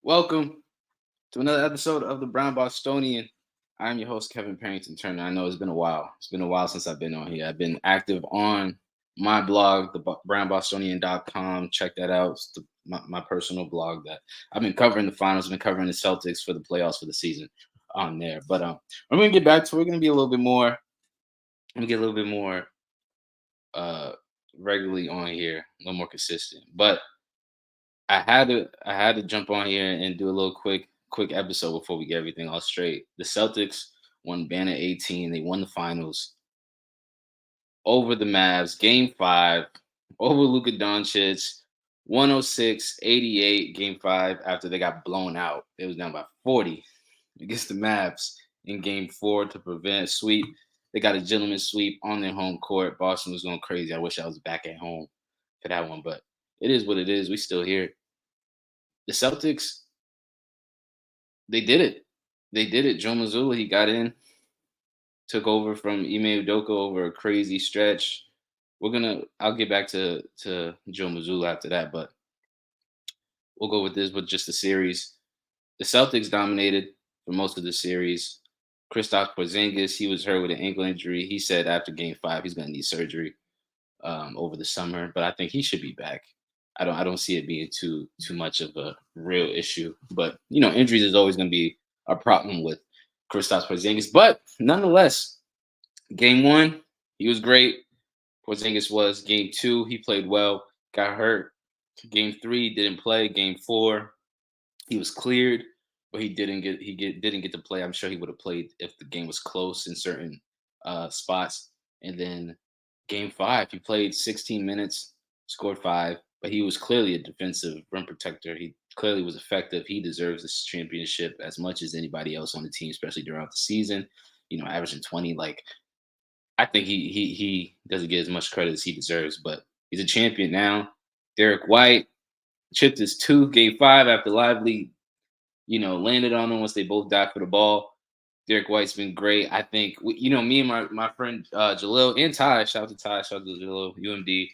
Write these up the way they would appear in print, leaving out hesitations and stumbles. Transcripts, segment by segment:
Welcome to another episode of the Brown Bostonian. I'm your host, Kevin Parrington Turner. I know it's been a while. It's been a while since I've been on here. I've been active on my blog, the brownbostonian.com. Check that out. It's my personal blog that I've been covering the finals, been covering the Celtics for the playoffs for the season on there. But I'm going to get back to it. We're going to be a little bit more, I'm going to get a little bit more uh, regularly on here, a little more consistent. But I had to jump on here and do a little quick episode before we get everything all straight. The Celtics won Banner 18. They won the finals over the Mavs, game 5, over Luka Doncic, 106-88 game 5 after they got blown out. It was down by 40 against the Mavs in game 4 to prevent a sweep. They got a gentleman's sweep on their home court. Boston was going crazy. I wish I was back at home for that one, but it is what it is. We still here. The Celtics, they did it. They did it. Joe Mazzulla, he got in, took over from Ime Udoka over a crazy stretch. I'll get back to Joe Mazzulla after that, but we'll go with this with just the series. The Celtics dominated for most of the series. Kristaps Porzingis, he was hurt with an ankle injury. He said after Game 5 he's going to need surgery over the summer, but I think he should be back. I don't see it being too much of a real issue. But injuries is always going to be a problem with Kristaps Porzingis. But nonetheless, Game 1 he was great. Porzingis was. Game 2 he played well. Got hurt. Game 3 didn't play. Game 4 he was cleared, but didn't get to play. I'm sure he would have played if the game was close in certain spots. And then Game 5 he played 16 minutes, scored 5, but he was clearly a defensive rim protector. He clearly was effective. He deserves this championship as much as anybody else on the team, especially throughout the season. Averaging 20. Like, I think he doesn't get as much credit as he deserves, but he's a champion now. Derek White chipped his tooth Game 5 after Lively, landed on him once they both died for the ball. Derek White's been great. I think, me and my friend Jalil and Ty, shout out to Ty, shout out to Jalil, UMD,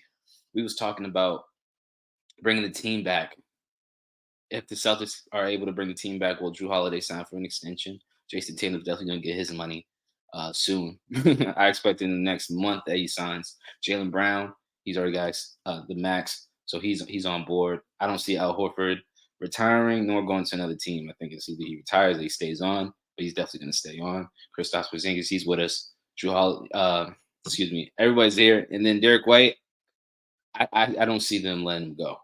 we was talking about bringing the team back. If the Celtics are able to bring the team back, well, Drew Holiday signed for an extension. Jason Tatum's definitely going to get his money soon. I expect in the next month that he signs. Jaylen Brown, he's already got the max, so he's on board. I don't see Al Horford retiring nor going to another team. I think it's either he retires or he stays on, but he's definitely going to stay on. Kristaps Porzingis, he's with us. Drew Holiday, everybody's here, and then Derek White. I don't see them letting him go.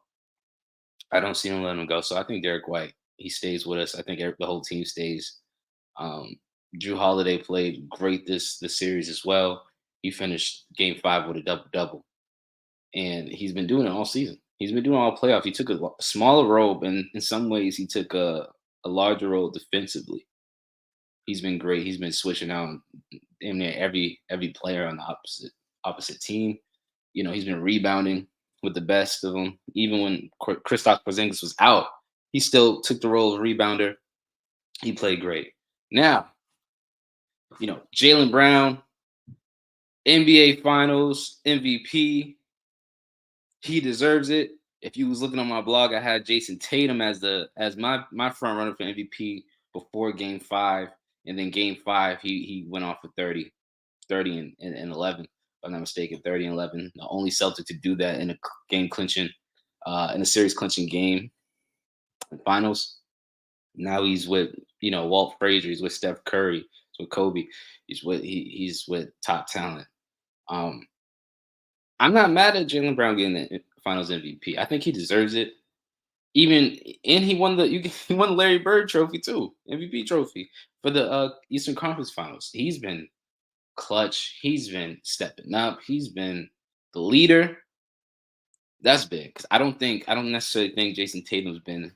I don't see him letting him go. So I think Derek White, he stays with us. I think the whole team stays. Um, Drew Holiday played great this series as well. He finished Game 5 with a double double, and he's been doing it all season. He's been doing all playoffs. He took a smaller role, and in some ways, he took a larger role defensively. He's been great. He's been switching out in there every player on the opposite team. He's been rebounding with the best of them. Even when Kristaps Porzingis was out, he still took the role of rebounder. He played great. Now, Jaylen Brown, NBA Finals MVP, he deserves it. If you was looking on my blog, I had Jason Tatum as my front runner for MVP before Game 5, and then Game 5 he went off for 30 and 11. If I'm not mistaken, 30 and 11. The only Celtic to do that in a game clinching, in a series clinching game in finals. Now he's with Walt Frazier. He's with Steph Curry. He's with Kobe. He's with top talent. I'm not mad at Jaylen Brown getting the Finals MVP. I think he deserves it. And he won he won the Larry Bird Trophy too, MVP trophy for the Eastern Conference Finals. He's been clutch. He's been stepping up. He's been the leader. That's big because I don't necessarily think Jason Tatum's been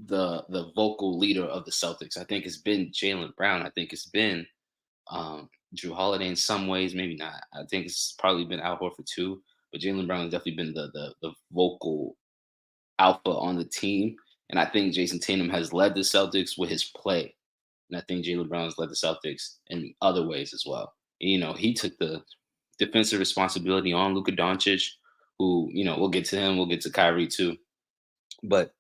the vocal leader of the Celtics. I think it's been Jaylen Brown. I think it's been Drew Holiday in some ways, maybe not. I think it's probably been Al Horford too, but Jaylen Brown has definitely been the vocal alpha on the team. And I think Jason Tatum has led the Celtics with his play. And I think Jaylen Brown has led the Celtics in other ways as well. And, he took the defensive responsibility on Luka Doncic, who, we'll get to him. We'll get to Kyrie too. But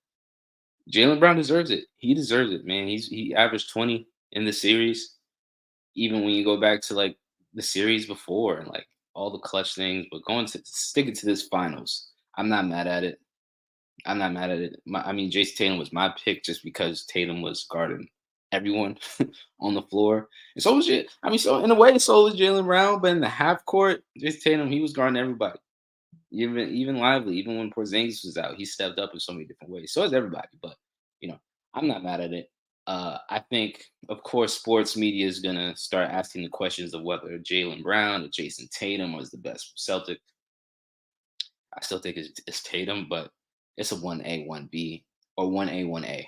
Jalen Brown deserves it. He deserves it, man. He averaged 20 in the series. Even when you go back to like the series before and like all the clutch things, but going to sticking to this finals, I'm not mad at it. I'm not mad at it. I mean, Jason Tatum was my pick just because Tatum was guarding everyone on the floor. And so was it. I mean, so in a way, so was Jalen Brown, but in the half court, Jason Tatum, he was guarding everybody. Even Lively, even when Porzingis was out, he stepped up in so many different ways. So is everybody, but you know, I'm not mad at it. I think, of course, sports media is gonna start asking the questions of whether Jalen Brown or Jason Tatum was the best Celtic. I still think it's Tatum, but it's a 1A, 1B, or 1A, 1A.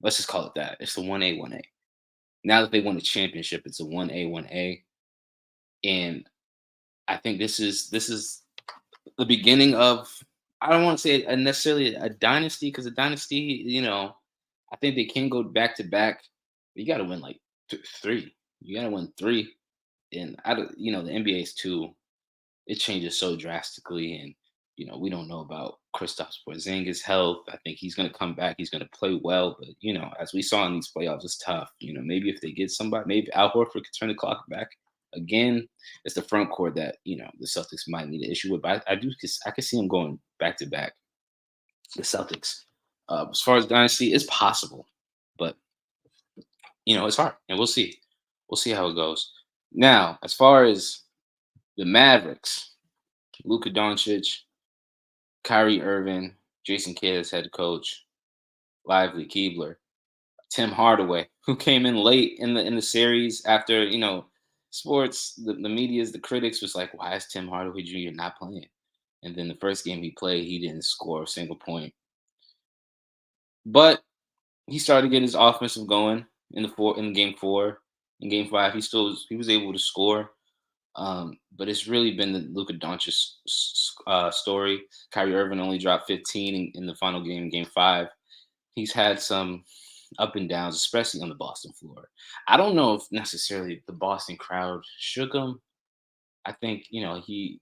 Let's just call it that. It's a 1A, 1A. Now that they won a championship, it's a 1A, 1A. And I think this is the beginning of, I don't want to say necessarily a dynasty, because a dynasty, I think they can go back to back. You got to win like three. You got to win three, and I don't, the NBA is too. It changes so drastically, and we don't know about Kristaps Porzingis' health. I think he's going to come back. He's going to play well, but as we saw in these playoffs, it's tough. Maybe if they get somebody, maybe Al Horford could turn the clock back again. It's the front court that the Celtics might need an issue with. But I could see them going back to back. The Celtics, as far as dynasty, it's possible, but it's hard, and we'll see. We'll see how it goes. Now, as far as the Mavericks, Luka Doncic, Kyrie Irving, Jason Kidd as head coach, Lively Keebler, Tim Hardaway, who came in late in the series after sports, the media's, the critics was like, why is Tim Hardaway Jr. not playing? And then the first game he played, he didn't score a single point. But he started to get his offensive going in game four. In game five, he was able to score. But it's really been the Luka Doncic story. Kyrie Irving only dropped 15 in the final game five. He's had some up and downs, especially on the Boston floor. I don't know if necessarily the Boston crowd shook him. I think it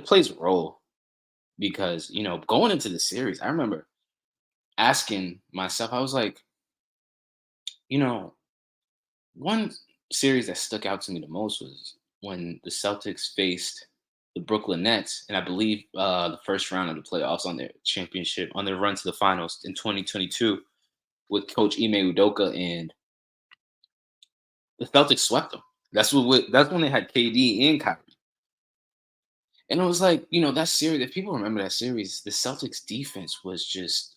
plays a role because going into the series, I remember asking myself, I was like, you know, one series that stuck out to me the most was when the Celtics faced the Brooklyn Nets, and I believe the first round of the playoffs on their championship, on their run to the finals in 2022 with Coach Ime Udoka, and the Celtics swept them. That's when they had KD and Kyrie, and it was like that series. If people remember that series, the Celtics defense was just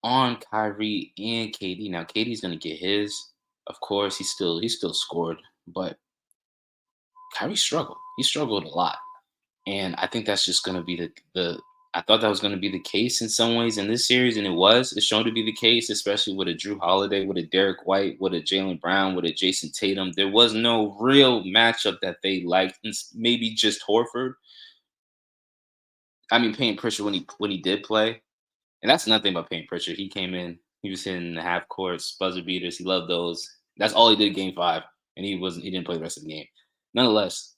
on Kyrie and KD. Now KD's gonna get his, of course. He still scored, but Kyrie struggled. He struggled a lot. And I think that's just going to be the I thought that was going to be the case in some ways in this series, and it was. It's shown to be the case, especially with a Drew Holiday, with a Derek White, with a Jalen Brown, with a Jason Tatum. There was no real matchup that they liked, and maybe just Horford. I mean, Payne Pritchard when he did play, and that's nothing but Payne Pritchard. He came in, he was hitting the half courts, buzzer beaters. He loved those. That's all he did game five, and he didn't play the rest of the game. Nonetheless,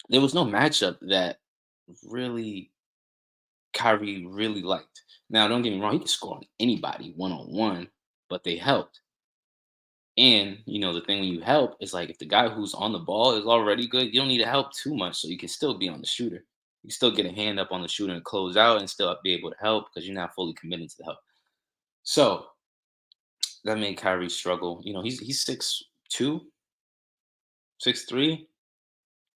there was no matchup that really Kyrie really liked. Now, don't get me wrong, he could score on anybody one on one, but they helped. And the thing when you help is like if the guy who's on the ball is already good, you don't need to help too much, so you can still be on the shooter. You can still get a hand up on the shooter and close out, and still be able to help because you're not fully committed to the help. So that made Kyrie struggle. He's 6'2", 6'3",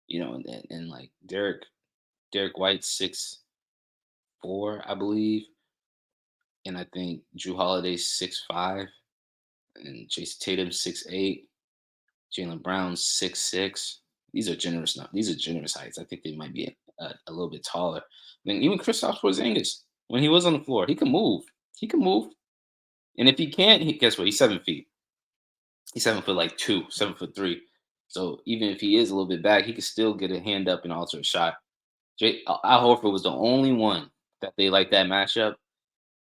and like Derek White's 6'4", I believe. And I think Drew Holiday's 6'5", and Jason Tatum 6'8", Jalen Brown's 6'6". These are generous heights. I think they might be a little bit taller. Then even Kristaps Porzingis, when he was on the floor, he can move. He can move. And if he can't, guess what? He's 7 feet. He's 7 foot like 7'3". So even if he is a little bit back, he can still get a hand up and alter a shot. Al Horford was the only one that they like that matchup.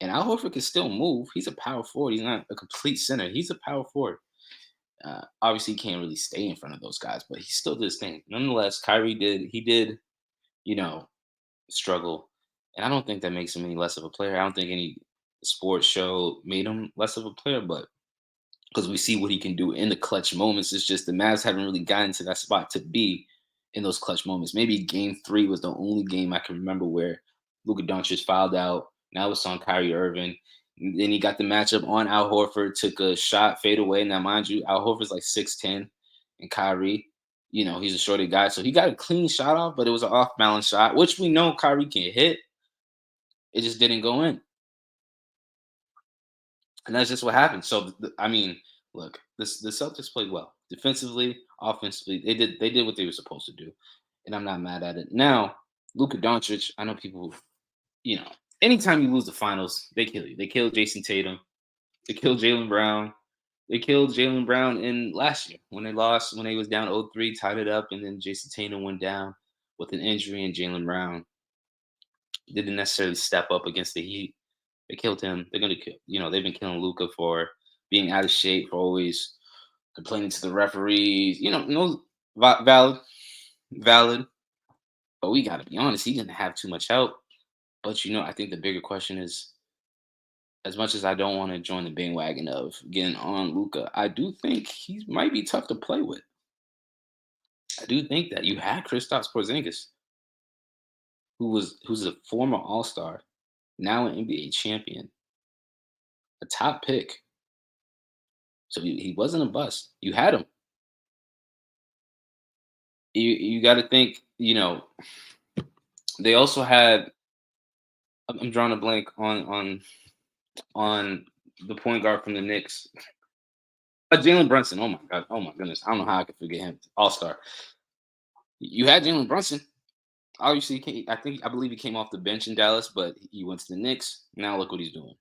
And Al Horford can still move. He's a power forward. He's not a complete center. He's a power forward. Obviously, he can't really stay in front of those guys, but he still did his thing. Nonetheless, Kyrie did, you know, struggle. And I don't think that makes him any less of a player. I don't think any sports show made him less of a player, but because we see what he can do in the clutch moments. It's just the Mavs haven't really gotten to that spot to be in those clutch moments. Maybe game three was the only game I can remember where Luka Doncic fouled out. Now it's on Kyrie Irving. Then he got the matchup on Al Horford, took a shot, fade away. Now, mind you, Al Horford's like 6'10, and Kyrie, he's a shorter guy. So he got a clean shot off, but it was an off balance shot, which we know Kyrie can hit. It just didn't go in. And that's just what happened. So I mean, look, the Celtics played well defensively, offensively. They did what they were supposed to do, and I'm not mad at it. Now, Luka Doncic, I know people, you know, anytime you lose the finals, they kill you. They killed Jason Tatum. They killed Jalen Brown. They killed Jalen Brown in last year when they lost, when they was down 0-3, tied it up, and then Jason Tatum went down with an injury, and Jalen Brown didn't necessarily step up against the Heat. They killed him. They're gonna kill. They've been killing Luca for being out of shape, for always complaining to the referees. No, valid, valid. But we gotta be honest. He didn't have too much help. But I think the bigger question is, as much as I don't want to join the bandwagon of getting on Luca, I do think he might be tough to play with. I do think that you had Kristaps Porzingis, who's a former All Star, now an NBA champion, a top pick. So he wasn't a bust. You had him. You got to think. They also had. I'm drawing a blank on the point guard from the Knicks. Jalen Brunson. Oh my god. Oh my goodness. I don't know how I could forget him. All star. You had Jalen Brunson. Obviously, I believe he came off the bench in Dallas, but he went to the Knicks. Now look what he's doing.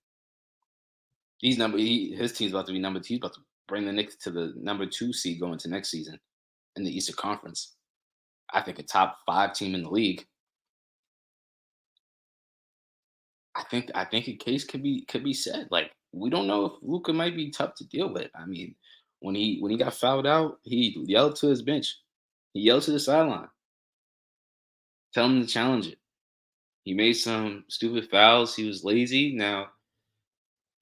His team's about to be number 2. He's about to bring the Knicks to the number 2 seed going to next season in the Eastern Conference. I think a top 5 team in the league. I think a case could be said. Like, we don't know if Luca might be tough to deal with. I mean, when he got fouled out, he yelled to his bench. He yelled to the sideline. Tell him to challenge it. He made some stupid fouls. He was lazy. Now,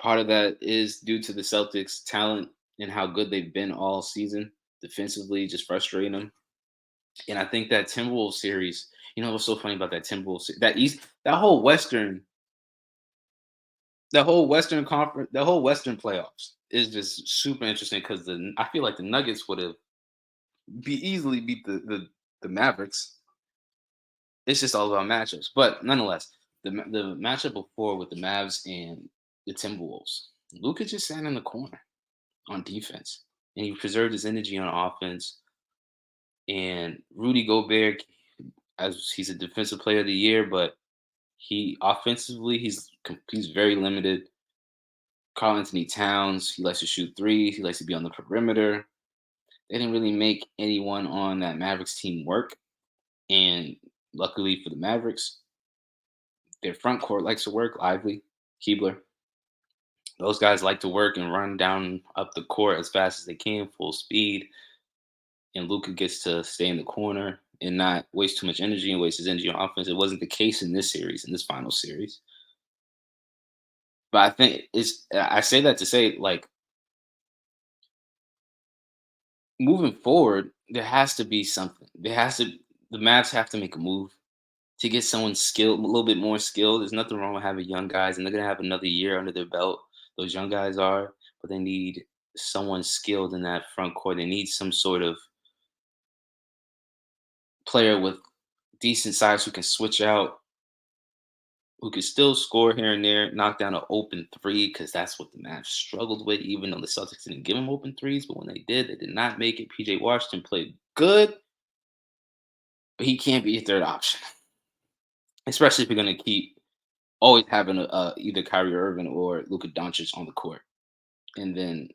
part of that is due to the Celtics' talent and how good they've been all season defensively, just frustrating them. And I think that Timberwolves series, what's so funny about that Timberwolves, that whole Western conference, the whole Western playoffs is just super interesting because I feel like the Nuggets would have easily beat the Mavericks. It's just all about matchups, but nonetheless, the matchup before with the Mavs and the Timberwolves, Luka just sat in the corner on defense, and he preserved his energy on offense. And Rudy Gobert, as he's a defensive player of the year, but he offensively he's very limited. Carl Anthony Towns, he likes to shoot threes. He likes to be on the perimeter. They didn't really make anyone on that Mavericks team work. And luckily for the Mavericks, their front court likes to work. Lively, Keebler. Those guys like to work and run down up the court as fast as they can, full speed. And Luka gets to stay in the corner and not waste too much energy and waste his energy on offense. It wasn't the case in this series, in this final series. But I think I say that to say, like, moving forward, there has to be something. The Mavs have to make a move to get someone skilled, a little bit more skilled. There's nothing wrong with having young guys, and they're gonna have another year under their belt. Those young guys are, but they need someone skilled in that front court. They need some sort of player with decent size who can switch out, who can still score here and there, knock down an open three, because that's what the Mavs struggled with, even though the Celtics didn't give them open threes. But when they did not make it. PJ Washington played good, but he can't be a third option, especially if you're going to keep always having either Kyrie Irving or Luka Doncic on the court. And then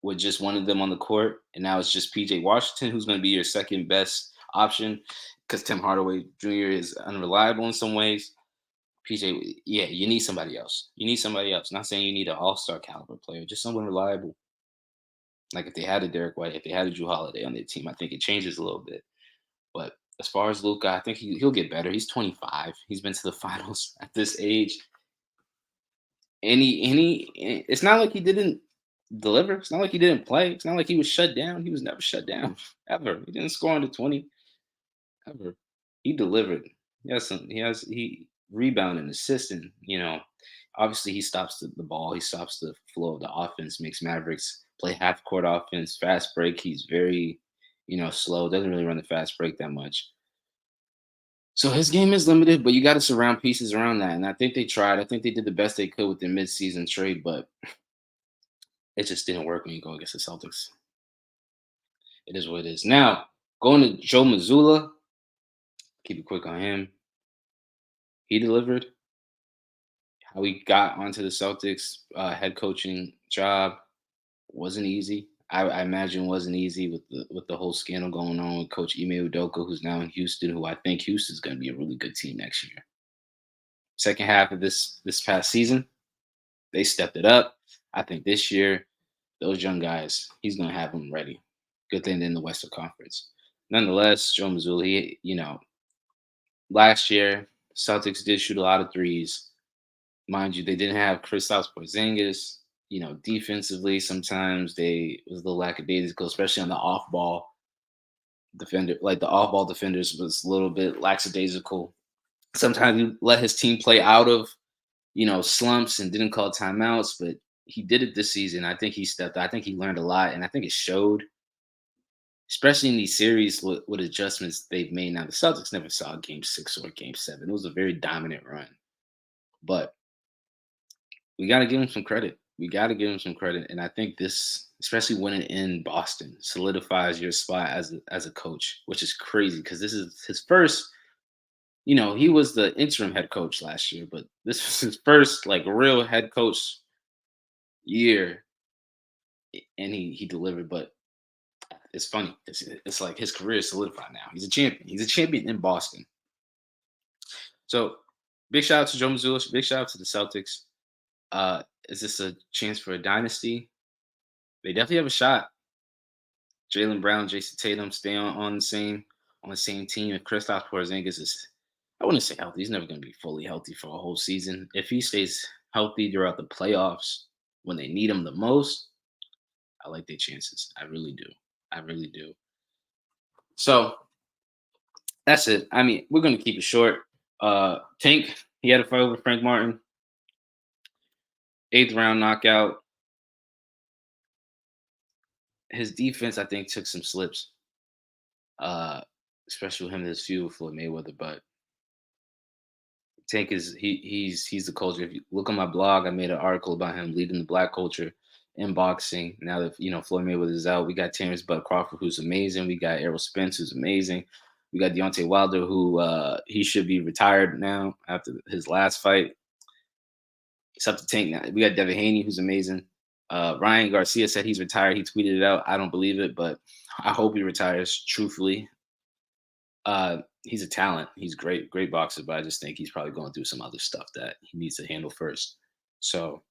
with just one of them on the court, and now it's just PJ Washington, who's going to be your second best option because Tim Hardaway Jr. is unreliable in some ways. PJ, yeah, you need somebody else. You need somebody else. Not saying you need an all-star caliber player, just someone reliable. Like if they had a Derek White, if they had a Drew Holiday on their team, I think it changes a little bit. But as far as Luka, I think he'll get better. He's 25. He's been to the finals at this age. it's not like he didn't deliver. It's not like he didn't play. It's not like he was shut down. He was never shut down ever. He didn't score under 20 ever. He delivered. He rebound and assist, and obviously he stops the ball. He stops the flow of the offense. Makes Mavericks play half court offense, fast break. He's very slow. Doesn't really run the fast break that much. So his game is limited, but you got to surround pieces around that. And I think they tried. I think they did the best they could with the midseason trade, but it just didn't work when you go against the Celtics. It is what it is. Now, going to Joe Mazzulla, keep it quick on him. He delivered. How he got onto the Celtics head coaching job wasn't easy. I imagine wasn't easy with the whole scandal going on with Coach Ime Udoka, who's now in Houston, who I think Houston's going to be a really good team next year. Second half of this past season, they stepped it up. I think this year, those young guys, he's going to have them ready. Good thing they're in the Western Conference. Nonetheless, Joe Mazzulla, last year, Celtics did shoot a lot of threes. Mind you, they didn't have Kristaps Porzingis. Defensively, sometimes they was a little lackadaisical, especially on the off-ball defender. Like the off-ball defenders was a little bit lackadaisical. Sometimes he let his team play out of slumps and didn't call timeouts, but he did it this season. I think he stepped. I think he learned a lot, and I think it showed, especially in these series with adjustments they've made. Now the Celtics never saw Game 6 or Game 7. It was a very dominant run, but we got to give him some credit. We got to give him some credit, and I think this, especially winning in Boston, solidifies your spot as a coach, which is crazy because this is his first. He was the interim head coach last year, but this was his first real head coach year, and he delivered. But it's funny. It's like his career is solidified now. He's a champion. He's a champion in Boston. So big shout out to Joe Mazzulla. Big shout out to the Celtics. Is this a chance for a dynasty? They definitely have a shot. Jaylen Brown, Jason Tatum stay on the same team. If Kristaps Porzingis is, I wouldn't say healthy. He's never going to be fully healthy for a whole season. If he stays healthy throughout the playoffs when they need him the most, I like their chances. I really do. I really do. So that's it. I mean, we're going to keep it short. Tank, he had a fight over Frank Martin. 8th round knockout. His defense, I think, took some slips, especially with him in this feud with Floyd Mayweather. But Tank he's the culture. If you look on my blog, I made an article about him leading the black culture in boxing. Now that Floyd Mayweather is out, we got Terrence Bud Crawford, who's amazing. We got Errol Spence, who's amazing. We got Deontay Wilder, who he should be retired now after his last fight. It's up to Tank now. We got Devin Haney, who's amazing. Ryan Garcia said he's retired. He tweeted it out. I don't believe it, but I hope he retires. Truthfully, he's a talent. He's great boxer, but I just think he's probably going through some other stuff that he needs to handle first. So,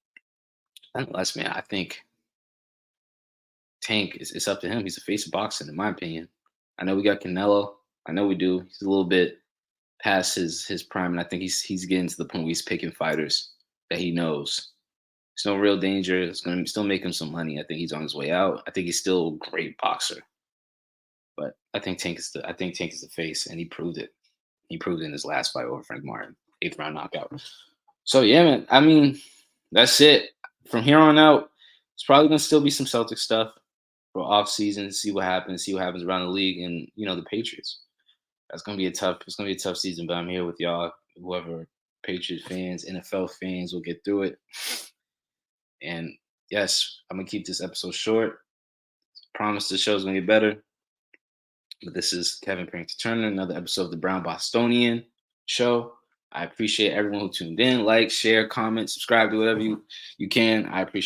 nonetheless, man, I think Tank it's up to him. He's the face of boxing, in my opinion. I know we got Canelo. I know we do. He's a little bit past his prime, and I think he's getting to the point where he's picking fighters that he knows. There's no real danger. It's going to still make him some money. I think he's on his way out. I think he's still a great boxer. But I think Tank is the face, and he proved it. He proved it in his last fight over Frank Martin, 8th round knockout. So yeah, man. I mean, that's it. From here on out, it's probably going to still be some Celtic stuff for off season. See what happens. See what happens around the league, and the Patriots. It's going to be a tough season. But I'm here with y'all. Whoever Patriots fans, NFL fans will get through it. And yes, I'm gonna keep this episode short. Promise the show's gonna get better. But this is Kevin Parrington Turner, another episode of the Brown Bostonian Show. I appreciate everyone who tuned in. Like, share, comment, subscribe to whatever you can. I appreciate